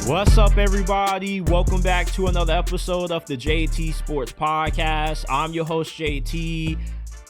What's up, everybody? Welcome back to another episode of the JT Sports Podcast. I'm your host, JT.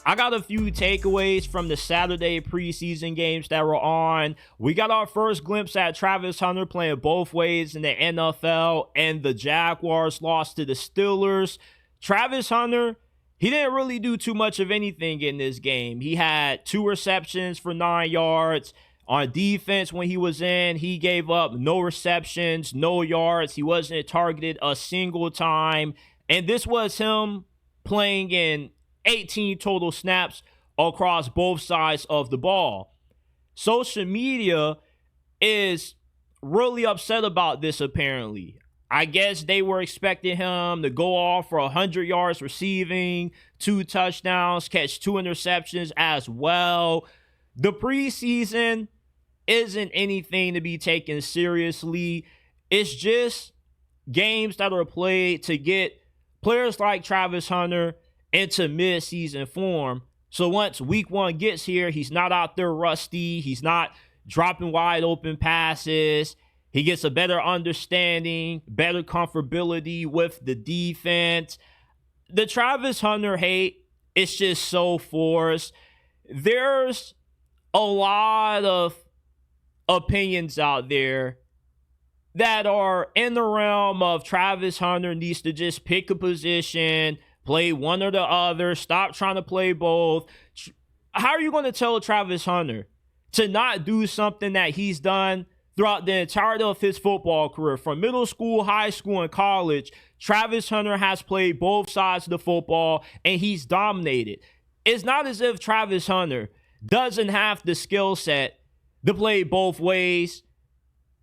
I got a few takeaways from the Saturday preseason games that were on. We got our first glimpse at Travis Hunter playing both ways in the NFL, and the Jaguars lost to the Steelers. Travis Hunter, he didn't really do too much of anything in this game. He had 2 receptions for 9 yards. On defense, when he was in, he gave up no receptions, no yards. He wasn't targeted a single time. And this was him playing in 18 total snaps across both sides of the ball. Social media is really upset about this, apparently. I guess they were expecting him to go off for 100 yards receiving, 2 touchdowns, catch 2 interceptions as well. The preseason isn't anything to be taken seriously. It's just games that are played to get players like Travis Hunter into mid-season form. So once week 1 gets here, he's not out there rusty. He's not dropping wide open passes. He gets a better understanding, better comfortability with the defense. The Travis Hunter hate is just so forced. There's a lot of opinions out there that are in the realm of Travis Hunter needs to just pick a position, play one or the other, stop trying to play both. How are you going to tell Travis Hunter to not do something that he's done throughout the entirety of his football career? From middle school, high school, and college, Travis Hunter has played both sides of the football, and he's dominated. It's not as if Travis Hunter doesn't have the skill set to play both ways.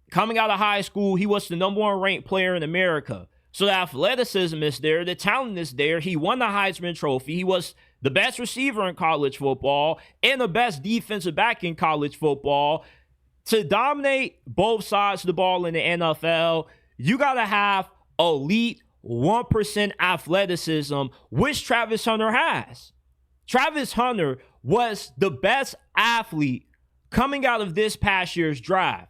Coming out of high school, he was the number 1 ranked player in America. So the athleticism is there. The talent is there. He won the Heisman Trophy. He was the best receiver in college football and the best defensive back in college football. To dominate both sides of the ball in the NFL, you got to have elite 1% athleticism, which Travis Hunter has. Travis Hunter was the best athlete coming out of this past year's draft.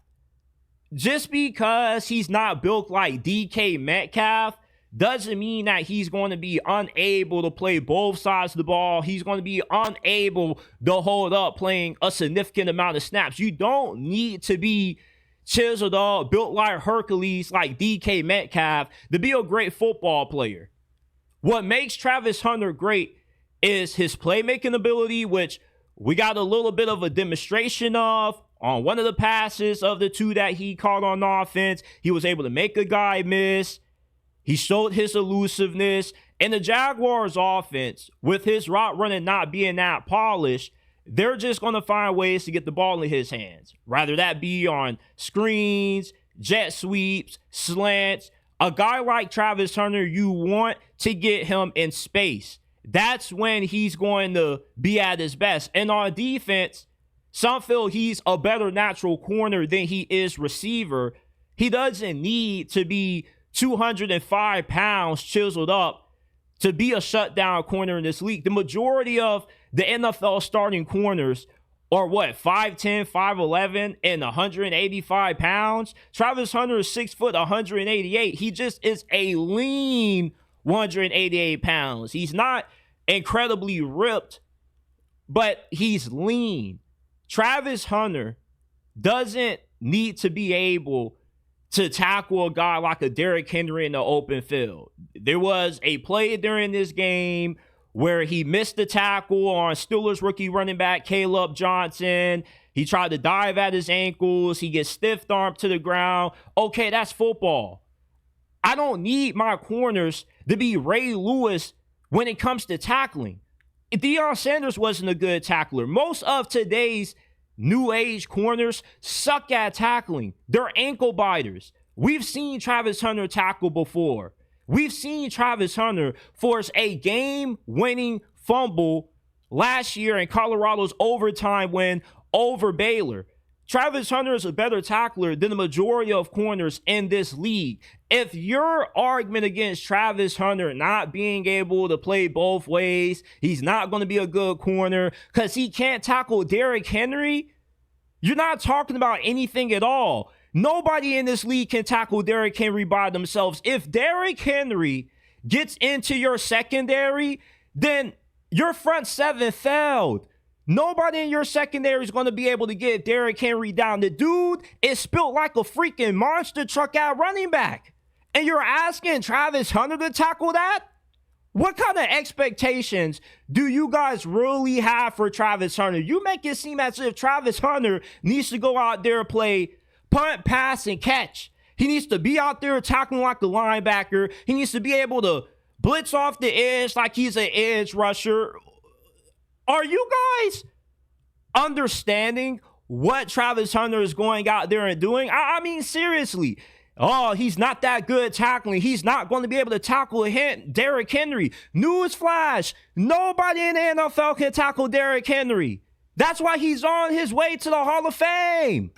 Just because he's not built like DK Metcalf doesn't mean that he's going to be unable to play both sides of the ball. He's going to be unable to hold up playing a significant amount of snaps. You don't need to be chiseled up, built like Hercules, like DK Metcalf to be a great football player. What makes Travis Hunter great is his playmaking ability, which we got a little bit of a demonstration of on one of the passes of the 2 that he caught on offense. He was able to make a guy miss. He showed his elusiveness. And the Jaguars offense, with his route running not being that polished, they're just going to find ways to get the ball in his hands. Rather that be on screens, jet sweeps, slants. A guy like Travis Hunter, you want to get him in space. That's when he's going to be at his best. And on defense, some feel he's a better natural corner than he is receiver. He doesn't need to be 205 pounds chiseled up to be a shutdown corner in this league. The majority of the NFL starting corners are 5'10", 5'11", and 185 pounds. Travis Hunter is 6 foot, 188. He just is a lean 188 pounds. He's not incredibly ripped, but he's lean. Travis Hunter doesn't need to be able to tackle a guy like a Derrick Henry in the open field. There was a play during this game where he missed the tackle on Steelers rookie running back Caleb Johnson. He tried to dive at his ankles. He gets stiff-armed to the ground. Okay, that's football. I don't need my corners to be Ray Lewis when it comes to tackling. Deion Sanders wasn't a good tackler. Most of today's new age corners suck at tackling. They're ankle biters. We've seen Travis Hunter tackle before. We've seen Travis Hunter force a game-winning fumble last year in Colorado's overtime win over Baylor. Travis Hunter is a better tackler than the majority of corners in this league. If your argument against Travis Hunter not being able to play both ways, he's not going to be a good corner because he can't tackle Derrick Henry, you're not talking about anything at all. Nobody in this league can tackle Derrick Henry by themselves. If Derrick Henry gets into your secondary, then your front seven failed. Nobody in your secondary is going to be able to get Derrick Henry down. The dude is built like a freaking monster truck at running back. And you're asking Travis Hunter to tackle that? What kind of expectations do you guys really have for Travis Hunter? You make it seem as if Travis Hunter needs to go out there and play punt, pass, and catch. He needs to be out there tackling like a linebacker. He needs to be able to blitz off the edge like he's an edge rusher. Are you guys understanding what Travis Hunter is going out there and doing? I mean, seriously. Oh, he's not that good tackling. He's not going to be able to tackle Derrick Henry. Newsflash, nobody in the NFL can tackle Derrick Henry. That's why he's on his way to the Hall of Fame.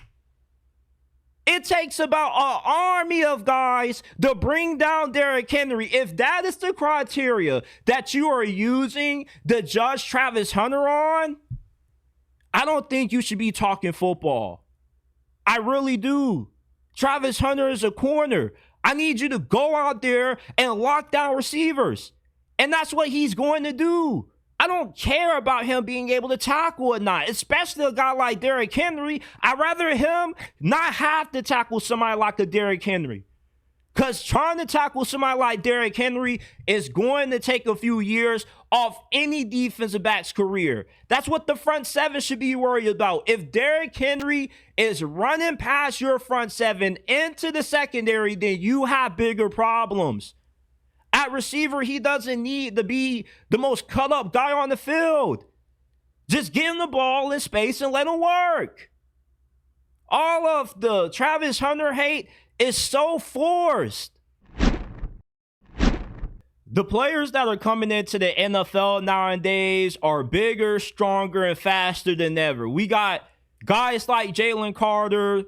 It takes about an army of guys to bring down Derrick Henry. If that is the criteria that you are using to judge Travis Hunter on, I don't think you should be talking football. I really do. Travis Hunter is a corner. I need you to go out there and lock down receivers. And that's what he's going to do. I don't care about him being able to tackle or not, especially a guy like Derrick Henry. I'd rather him not have to tackle somebody like a Derrick Henry. Because trying to tackle somebody like Derrick Henry is going to take a few years off any defensive back's career. That's what the front seven should be worried about. If Derrick Henry is running past your front seven into the secondary, then you have bigger problems. At receiver, he doesn't need to be the most cut up guy on the field. Just give him the ball in space and let him work. All of the Travis Hunter hate is so forced. The players that are coming into the NFL nowadays are bigger, stronger, and faster than ever. We got guys like Jalen Carter,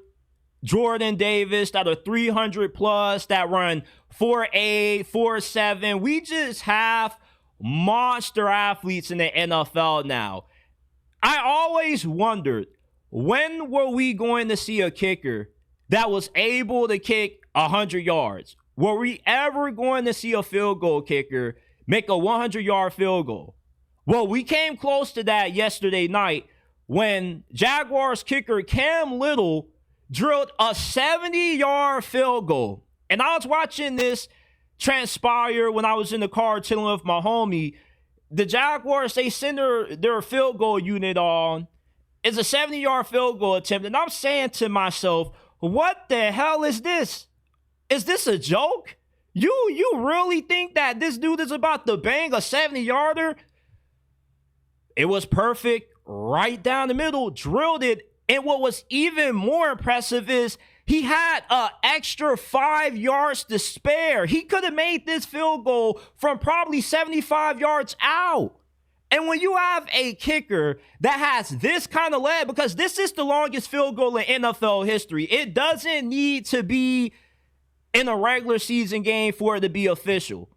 Jordan Davis that are 300 plus, that run 4.8, 4.7. We just have monster athletes in the NFL now. I always wondered, when were we going to see a kicker that was able to kick 100 yards? Were we ever going to see a field goal kicker make a 100-yard field goal? Well, we came close to that yesterday night when Jaguars kicker Cam Little drilled a 70-yard field goal. And I was watching this transpire when I was in the car chilling with my homie. The Jaguars, they send their field goal unit on. It's a 70-yard field goal attempt. And I'm saying to myself, what the hell is this? Is this a joke? You really think that this dude is about to bang a 70-yarder? It was perfect, right down the middle, drilled it. And what was even more impressive is he had an extra 5 yards to spare. He could have made this field goal from probably 75 yards out. And when you have a kicker that has this kind of leg, because this is the longest field goal in NFL history, it doesn't need to be in a regular season game for it to be official.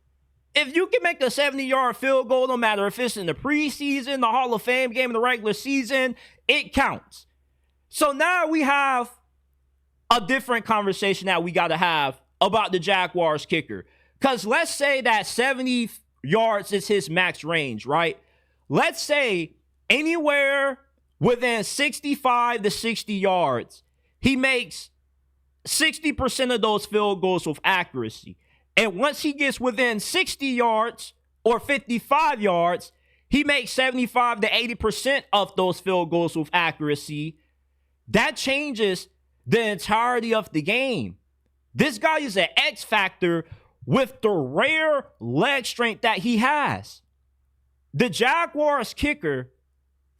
If you can make a 70-yard field goal, no matter if it's in the preseason, the Hall of Fame game, the regular season, it counts. So now we have a different conversation that we got to have about the Jaguars kicker. Because let's say that 70 yards is his max range, right? Let's say anywhere within 65 to 60 yards, he makes 60% of those field goals with accuracy. And once he gets within 60 yards or 55 yards, he makes 75 to 80% of those field goals with accuracy. That changes the entirety of the game. This guy is an X factor with the rare leg strength that he has. The Jaguars kicker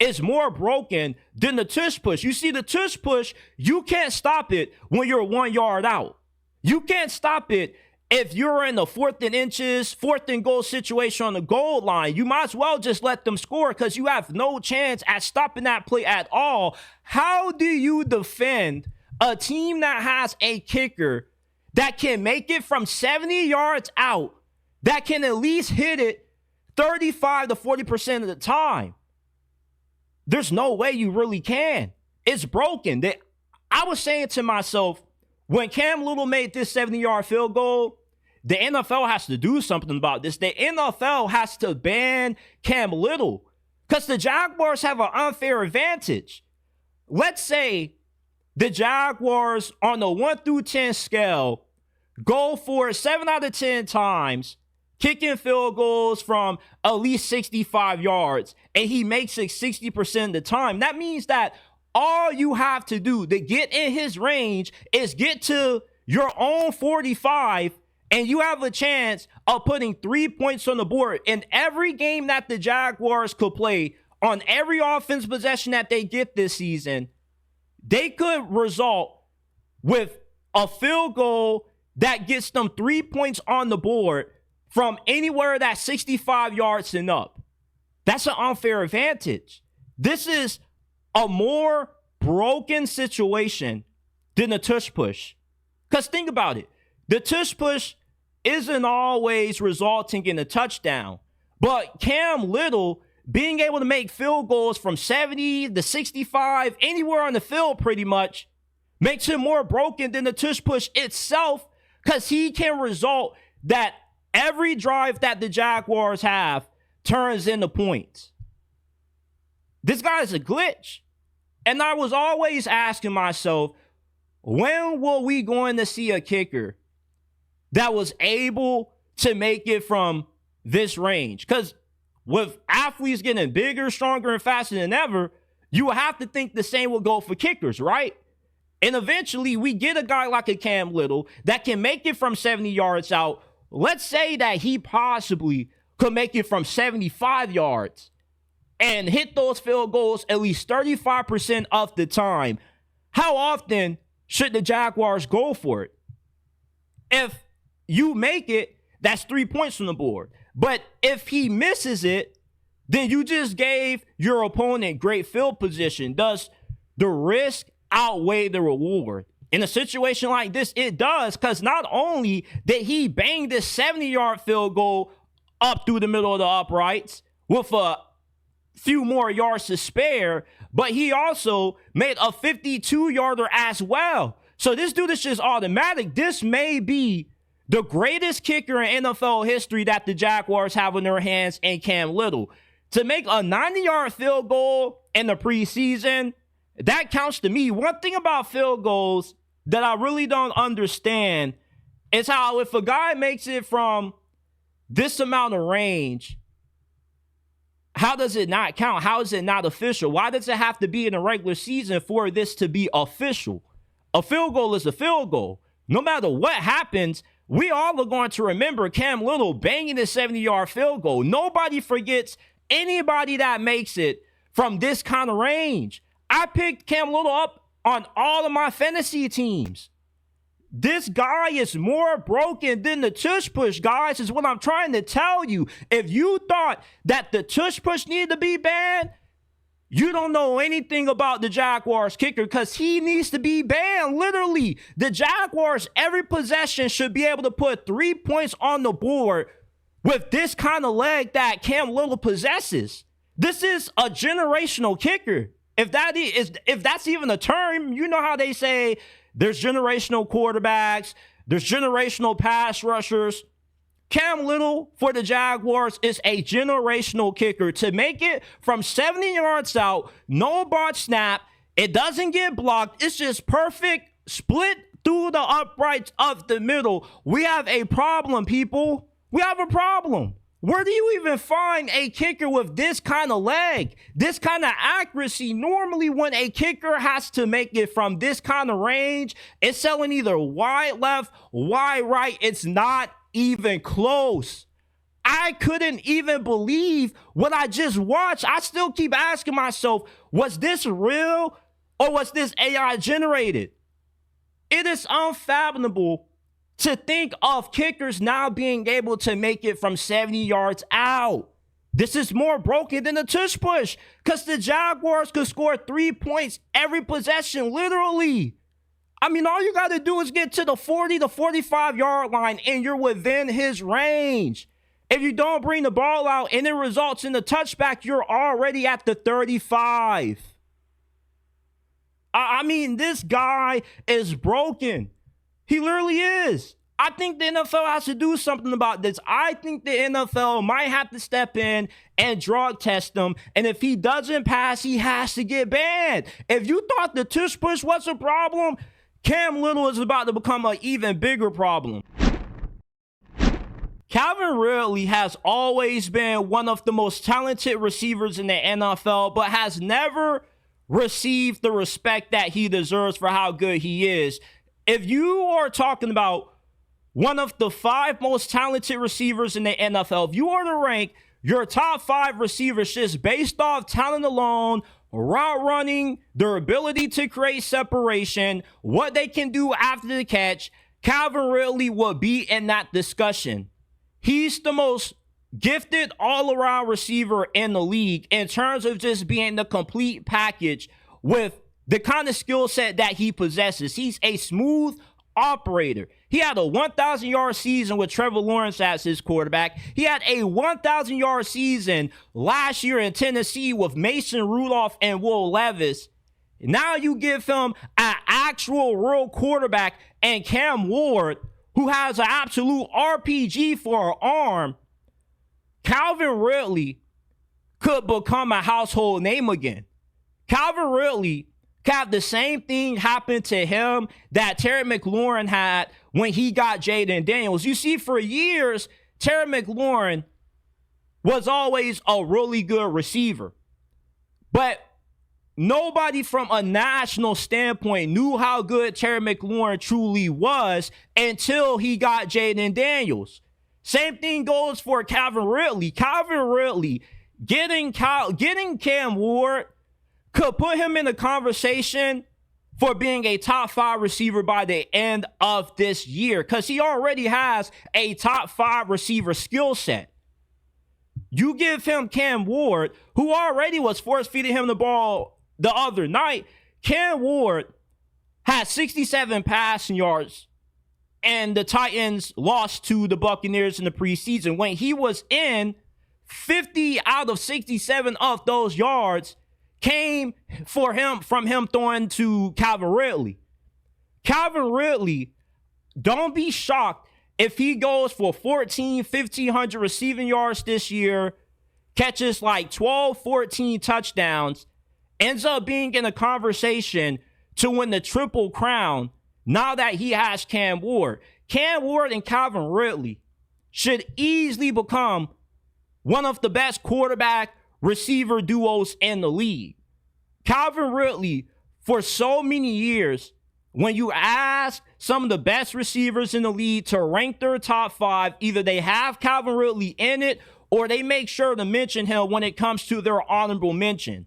is more broken than the tush push. You see, the tush push, you can't stop it when you're 1 yard out. You can't stop it if you're in the 4th and inches, 4th and goal situation on the goal line. You might as well just let them score because you have no chance at stopping that play at all. How do you defend a team that has a kicker that can make it from 70 yards out, that can at least hit it 35 to 40% of the time? There's no way you really can. It's broken. I was saying to myself, when Cam Little made this 70-yard field goal, the NFL has to do something about this. The NFL has to ban Cam Little because the Jaguars have an unfair advantage. Let's say the Jaguars on the 1 through 10 scale go for it 7 out of 10 times, kicking field goals from at least 65 yards, and he makes it 60% of the time. That means that all you have to do to get in his range is get to your own 45, and you have a chance of putting 3 points on the board. In every game that the Jaguars could play, on every offense possession that they get this season, they could result with a field goal that gets them 3 points on the board from anywhere that's 65 yards and up. That's an unfair advantage. This is a more broken situation than the tush push. Because think about it. The tush push isn't always resulting in a touchdown. But Cam Little being able to make field goals from 70 to 65, anywhere on the field pretty much, makes him more broken than the tush push itself, because he can result that every drive that the Jaguars have turns into points. This guy is a glitch. And I was always asking myself, when will we going to see a kicker that was able to make it from this range? Because with athletes getting bigger, stronger, and faster than ever, you have to think the same will go for kickers, right? And eventually we get a guy like a Cam Little that can make it from 70 yards out. Let's say that he possibly could make it from 75 yards and hit those field goals at least 35% of the time. How often should the Jaguars go for it? If you make it, that's 3 points from the board. But if he misses it, then you just gave your opponent great field position. Does the risk outweigh the reward? In a situation like this, it does, because not only did he bang this 70-yard field goal up through the middle of the uprights with a few more yards to spare, but he also made a 52-yarder as well. So this dude is just automatic. This may be the greatest kicker in NFL history that the Jaguars have in their hands, in Cam Little. To make a 90-yard field goal in the preseason, that counts to me. One thing about field goals that I really don't understand is how if a guy makes it from this amount of range, how does it not count? How is it not official? Why does it have to be in the regular season for this to be official? A field goal is a field goal. No matter what happens, we all are going to remember Cam Little banging this 70-yard field goal. Nobody forgets anybody that makes it from this kind of range. I picked Cam Little up on all of my fantasy teams. This guy is more broken than the tush push, guys, is what I'm trying to tell you. If you thought that the tush push needed to be banned, you don't know anything about the Jaguars kicker, because he needs to be banned. Literally, the Jaguars, every possession should be able to put 3 points on the board with this kind of leg that Cam Little possesses. This is a generational kicker. If that's even a term, you know how they say there's generational quarterbacks, there's generational pass rushers. Cam Little for the Jaguars is a generational kicker. To make it from 70 yards out, no botch snap, it doesn't get blocked, it's just perfect split through the uprights of the middle. We have a problem, people. We have a problem. Where do you even find a kicker with this kind of leg, this kind of accuracy? Normally, when a kicker has to make it from this kind of range, it's selling either wide left, wide right. It's not even close. I couldn't even believe what I just watched. I still keep asking myself, was this real or was this AI generated? It is unfathomable to think of kickers now being able to make it from 70 yards out. This is more broken than the tush push, because the Jaguars could score 3 points every possession, literally. I mean, all you got to do is get to the 40 to 45-yard line, and you're within his range. If you don't bring the ball out and it results in the touchback, you're already at the 35. I mean, this guy is broken. He literally is. I think the NFL has to do something about this. I think the NFL might have to step in and drug test him. And if he doesn't pass, he has to get banned. If you thought the tush push was a problem, Cam Little is about to become an even bigger problem. Calvin Ridley has always been one of the most talented receivers in the NFL, but has never received the respect that he deserves for how good he is. If you are talking about one of the 5 most talented receivers in the NFL, if you are to rank your top 5 receivers just based off talent alone, route running, their ability to create separation, what they can do after the catch, Calvin Ridley would be in that discussion. He's the most gifted all-around receiver in the league in terms of just being the complete package with the kind of skill set that he possesses. He's a smooth operator. He had a 1,000-yard season with Trevor Lawrence as his quarterback. He had a 1,000-yard season last year in Tennessee with Mason Rudolph and Will Levis. Now you give him an actual real quarterback and Cam Ward, who has an absolute RPG for an arm. Calvin Ridley could become a household name again. Calvin Ridley could have the same thing happen to him that Terry McLaurin had when he got Jaden Daniels. You see, for years, Terry McLaurin was always a really good receiver. But nobody from a national standpoint knew how good Terry McLaurin truly was until he got Jaden Daniels. Same thing goes for Calvin Ridley. Calvin Ridley getting Cam Ward could put him in the conversation for being a top 5 receiver by the end of this year, because he already has a top 5 receiver skill set. You give him Cam Ward, who already was force-feeding him the ball the other night. Cam Ward had 67 passing yards, and the Titans lost to the Buccaneers in the preseason. When he was in, 50 out of 67 of those yards came from him throwing to Calvin Ridley. Calvin Ridley, don't be shocked if he goes for 1,500 receiving yards this year, catches like 12, 14 touchdowns, ends up being in a conversation to win the Triple Crown now that he has Cam Ward. Cam Ward and Calvin Ridley should easily become one of the best quarterback receiver duos in the league. Calvin Ridley, for so many years, when you ask some of the best receivers in the league to rank their top 5, either they have Calvin Ridley in it or they make sure to mention him when it comes to their honorable mention.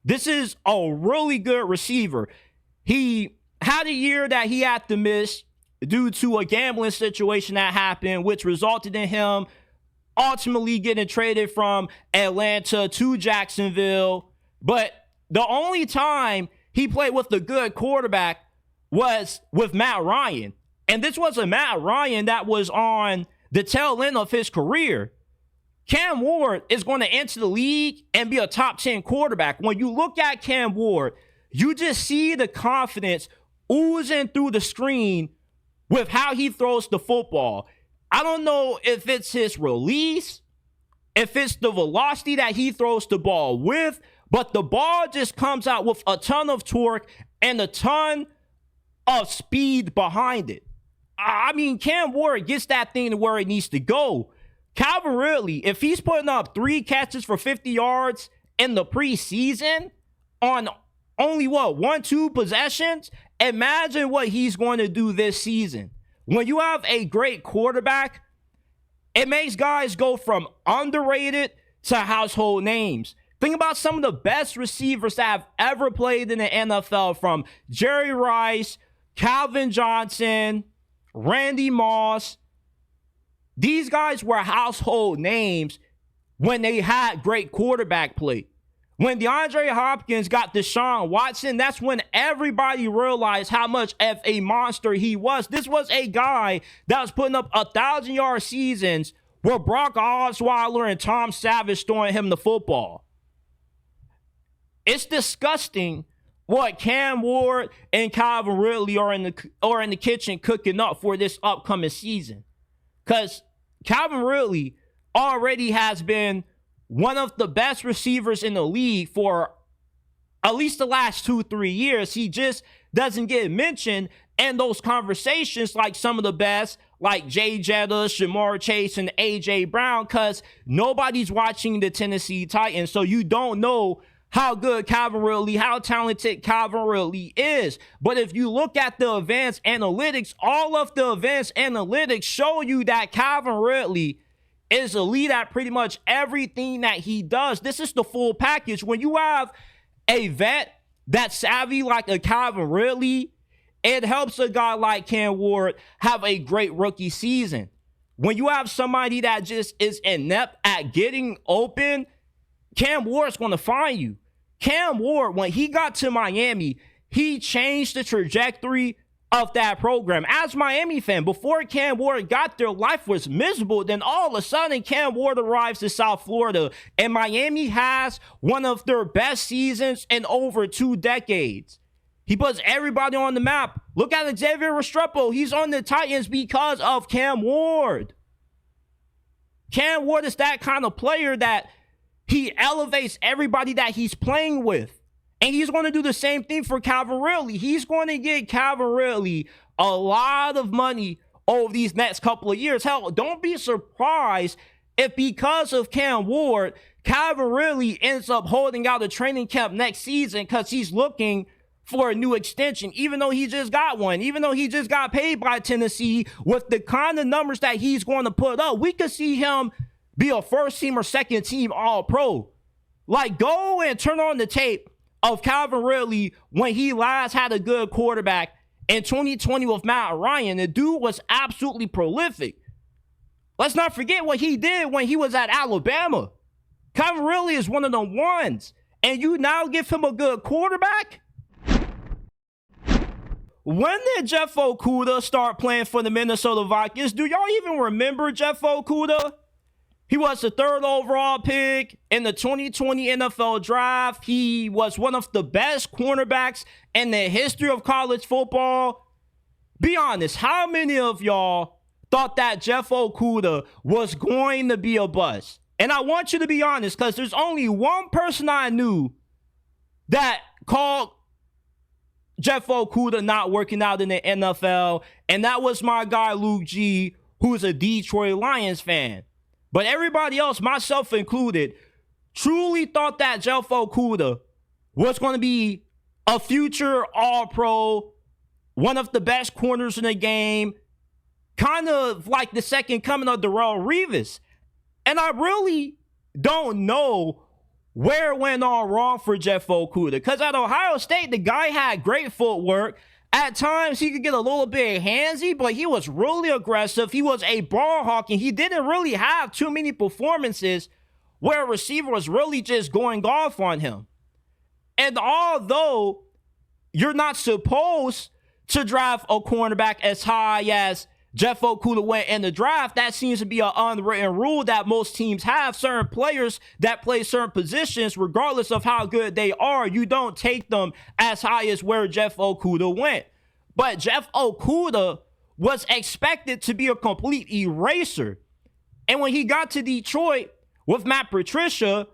This is a really good receiver. He had a year that he had to miss due to a gambling situation that happened, which resulted in him ultimately getting traded from Atlanta to Jacksonville. But the only time he played with a good quarterback was with Matt Ryan. And this was a Matt Ryan that was on the tail end of his career. Cam Ward is going to enter the league and be a top 10 quarterback. When you look at Cam Ward, you just see the confidence oozing through the screen with how he throws the football. I don't know if it's his release, if it's the velocity that he throws the ball with, but the ball just comes out with a ton of torque and a ton of speed behind it. I mean, Cam Ward gets that thing to where it needs to go. Calvin Ridley, if he's putting up 3 catches for 50 yards in the preseason on only, 1-2 possessions, imagine what he's going to do this season. When you have a great quarterback, it makes guys go from underrated to household names. Think about some of the best receivers that have ever played in the NFL, from Jerry Rice, Calvin Johnson, Randy Moss. These guys were household names when they had great quarterback play. When DeAndre Hopkins got Deshaun Watson, that's when everybody realized how much of a monster he was. This was a guy that was putting up 1,000-yard seasons with Brock Osweiler and Tom Savage throwing him the football. It's disgusting what Cam Ward and Calvin Ridley are in the kitchen cooking up for this upcoming season. Because Calvin Ridley already has been one of the best receivers in the league for at least the last 2-3 years. He just doesn't get mentioned in those conversations like some of the best, like Jay Jetta, Shamar Chase, and A.J. Brown, because nobody's watching the Tennessee Titans, so you don't know how good Calvin Ridley, how talented Calvin Ridley is. But if you look at the advanced analytics, all of the advanced analytics show you that Calvin Ridley is elite at pretty much everything that he does. This is the full package. When you have a vet that's savvy like a Calvin Ridley, it helps a guy like Cam Ward have a great rookie season. When you have somebody that just is inept at getting open, Cam Ward's going to find you. Cam Ward, when he got to Miami, he changed the trajectory of that program. As a Miami fan, before Cam Ward got there, life was miserable. Then all of a sudden, Cam Ward arrives to South Florida, and Miami has one of their best seasons in over 2 decades. He puts everybody on the map. Look at Xavier Restrepo. He's on the Titans because of Cam Ward. Cam Ward is that kind of player that he elevates everybody that he's playing with. And he's going to do the same thing for Calvin Ridley. He's going to get Calvin Ridley a lot of money over these next couple of years. Hell, don't be surprised if because of Cam Ward, Calvin Ridley ends up holding out a training camp next season because he's looking for a new extension, even though he just got one, even though he just got paid by Tennessee. With the kind of numbers that he's going to put up, we could see him be a first team or second team All-Pro. Like, go and turn on the tape of Calvin Ridley when he last had a good quarterback in 2020 with Matt Ryan. The dude was absolutely prolific. Let's not forget what he did when he was at Alabama. Calvin Ridley is one of the ones, and you now give him a good quarterback? When did Jeff Okudah start playing for the Minnesota Vikings? Do y'all even remember Jeff Okudah? He was the 3rd overall pick in the 2020 NFL draft. He was one of the best cornerbacks in the history of college football. Be honest, how many of y'all thought that Jeff Okudah was going to be a bust? And I want you to be honest, because there's only one person I knew that called Jeff Okudah not working out in the NFL, and that was my guy Luke G, who's a Detroit Lions fan. But everybody else, myself included, truly thought that Jeff Okudah was going to be a future All-Pro, one of the best corners in the game, kind of like the second coming of Darrelle Revis. And I really don't know where it went all wrong for Jeff Okudah, because at Ohio State, the guy had great footwork. At times, he could get a little bit handsy, but he was really aggressive. He was a ball hawk, and he didn't really have too many performances where a receiver was really just going off on him. And although you're not supposed to draft a cornerback as high as Jeff Okudah went in the draft, that seems to be an unwritten rule that most teams have. Certain players that play certain positions, regardless of how good they are, you don't take them as high as where Jeff Okudah went. But Jeff Okudah was expected to be a complete eraser. And when he got to Detroit with Matt Patricia,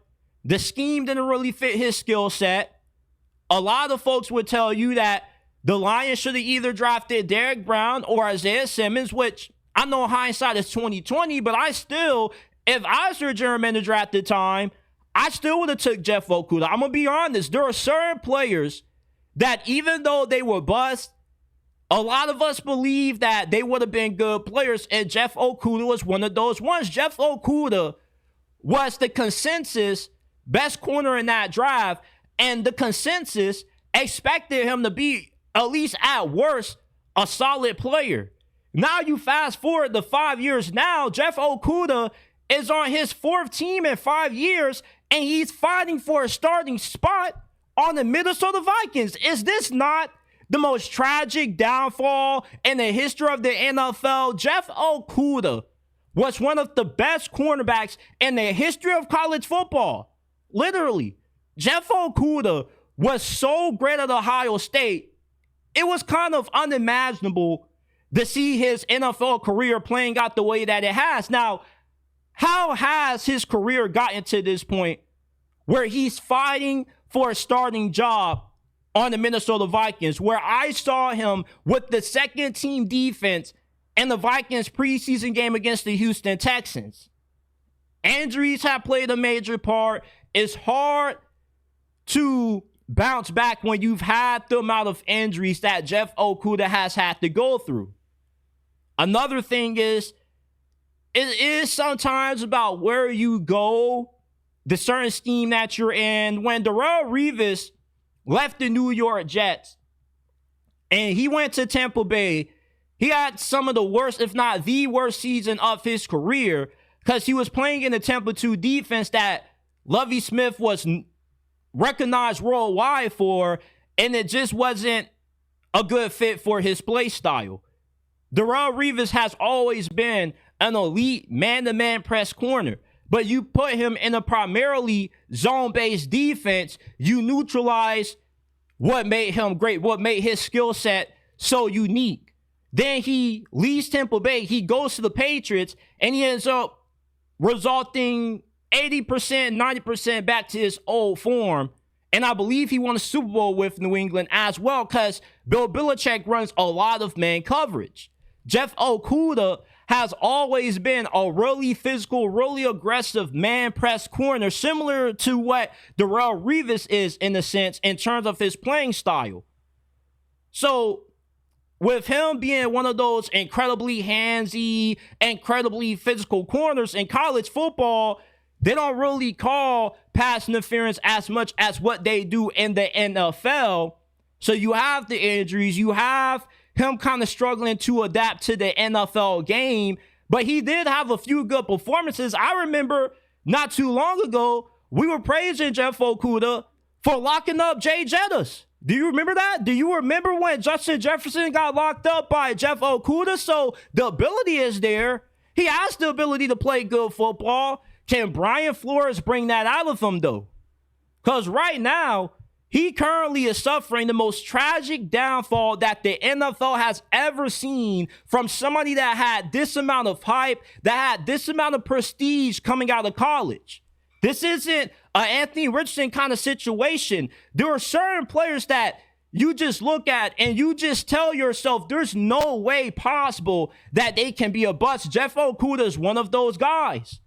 the scheme didn't really fit his skill set. A lot of folks would tell you that the Lions should have either drafted Derrick Brown or Isaiah Simmons, which I know hindsight is 2020, but I still, if I was their general manager at the time, I still would have took Jeff Okudah. I'm going to be honest. There are certain players that even though they were bust, a lot of us believe that they would have been good players, and Jeff Okudah was one of those ones. Jeff Okudah was the consensus best corner in that draft, and the consensus expected him to be, at least at worst, a solid player. Now you fast forward to 5 years now, Jeff Okudah is on his 4th team in 5 years, and he's fighting for a starting spot on the Minnesota Vikings. Is this not the most tragic downfall in the history of the NFL? Jeff Okudah was one of the best cornerbacks in the history of college football. Literally, Jeff Okudah was so great at Ohio State, it was kind of unimaginable to see his NFL career playing out the way that it has. Now, how has his career gotten to this point where he's fighting for a starting job on the Minnesota Vikings, where I saw him with the second team defense in the Vikings preseason game against the Houston Texans? Injuries have played a major part. It's hard to bounce back when you've had the amount of injuries that Jeff Okudah has had to go through. Another thing is, it is sometimes about where you go, the certain scheme that you're in. When Darrelle Revis left the New York Jets and he went to Tampa Bay, he had some of the worst, if not the worst season of his career, because he was playing in the Tampa 2 defense that Lovie Smith was recognized worldwide for, and it just wasn't a good fit for his play style. Darrelle Revis has always been an elite man-to-man press corner, but you put him in a primarily zone-based defense, you neutralize what made him great, what made his skill set so unique. Then he leaves Tampa Bay, he goes to the Patriots, and he ends up resulting 80%, 90% back to his old form. And I believe he won a Super Bowl with New England as well, because Bill Belichick runs a lot of man coverage. Jeff Okudah has always been a really physical, really aggressive man press corner, similar to what Darrelle Revis is in a sense in terms of his playing style. So with him being one of those incredibly handsy, incredibly physical corners in college football, they don't really call pass interference as much as what they do in the NFL. So you have the injuries, you have him kind of struggling to adapt to the NFL game, but he did have a few good performances. I remember not too long ago, we were praising Jeff Okudah for locking up Jay Jettis. Do you remember that? Do you remember when Justin Jefferson got locked up by Jeff Okudah? So the ability is there. He has the ability to play good football. Can Brian Flores bring that out of him, though? Because right now, he currently is suffering the most tragic downfall that the NFL has ever seen from somebody that had this amount of hype, that had this amount of prestige coming out of college. This isn't an Anthony Richardson kind of situation. There are certain players that you just look at and you just tell yourself there's no way possible that they can be a bust. Jeff Okudah is one of those guys.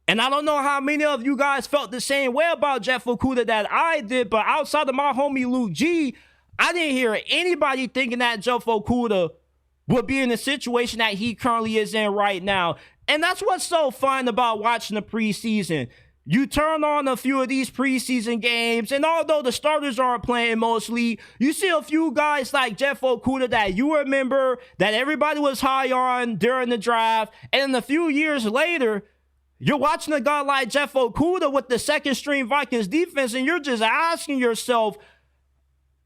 And I don't know how many of you guys felt the same way about Jeff Okudah that I did, but outside of my homie Luke G, I didn't hear anybody thinking that Jeff Okudah would be in the situation that he currently is in right now. And that's what's so fun about watching the preseason. You turn on a few of these preseason games, and although the starters aren't playing mostly, you see a few guys like Jeff Okudah that you remember that everybody was high on during the draft, and then a few years later, you're watching a guy like Jeff Okudah with the second string Vikings defense, and you're just asking yourself,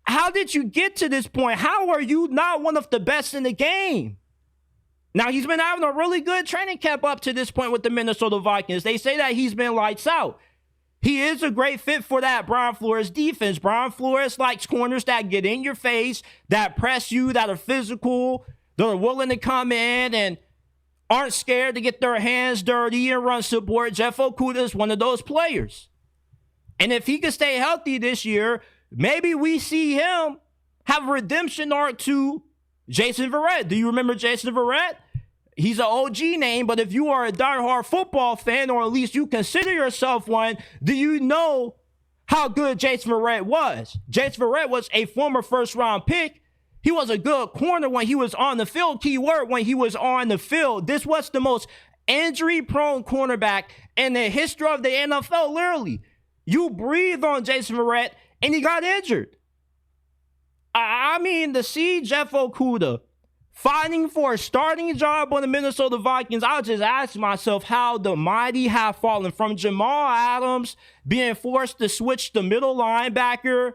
how did you get to this point? How are you not one of the best in the game? Now, he's been having a really good training camp up to this point with the Minnesota Vikings. They say that he's been lights out. He is a great fit for that Brian Flores defense. Brian Flores likes corners that get in your face, that press you, that are physical, that are willing to come in and aren't scared to get their hands dirty and run support. Jeff Okudah is one of those players. And if he can stay healthy this year, maybe we see him have a redemption arc to Jason Verrett. Do you remember Jason Verrett? He's an OG name, but if you are a diehard football fan, or at least you consider yourself one, do you know how good Jason Verrett was? Jason Verrett was a former first-round pick. He was a good corner when he was on the field. Key word, when he was on the field. This was the most injury-prone cornerback in the history of the NFL, literally. You breathe on Jason Verrett, and he got injured. I mean, to see Jeff Okudah fighting for a starting job on the Minnesota Vikings, I'll just ask myself how the mighty have fallen from Jamal Adams being forced to switch to middle linebacker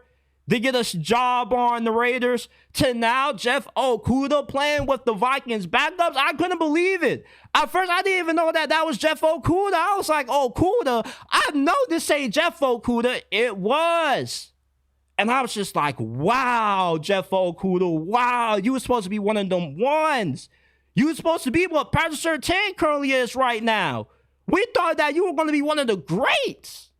to get a job on the Raiders to now Jeff Okudah playing with the Vikings backups. I couldn't believe it. At first, I didn't even know that was Jeff Okudah. I was like, Okudah? I know this ain't Jeff Okudah. It was. And I was just like, wow, Jeff Okudah, wow, you were supposed to be one of them ones. You were supposed to be what Patrick Surtain currently is right now. We thought that you were going to be one of the greats.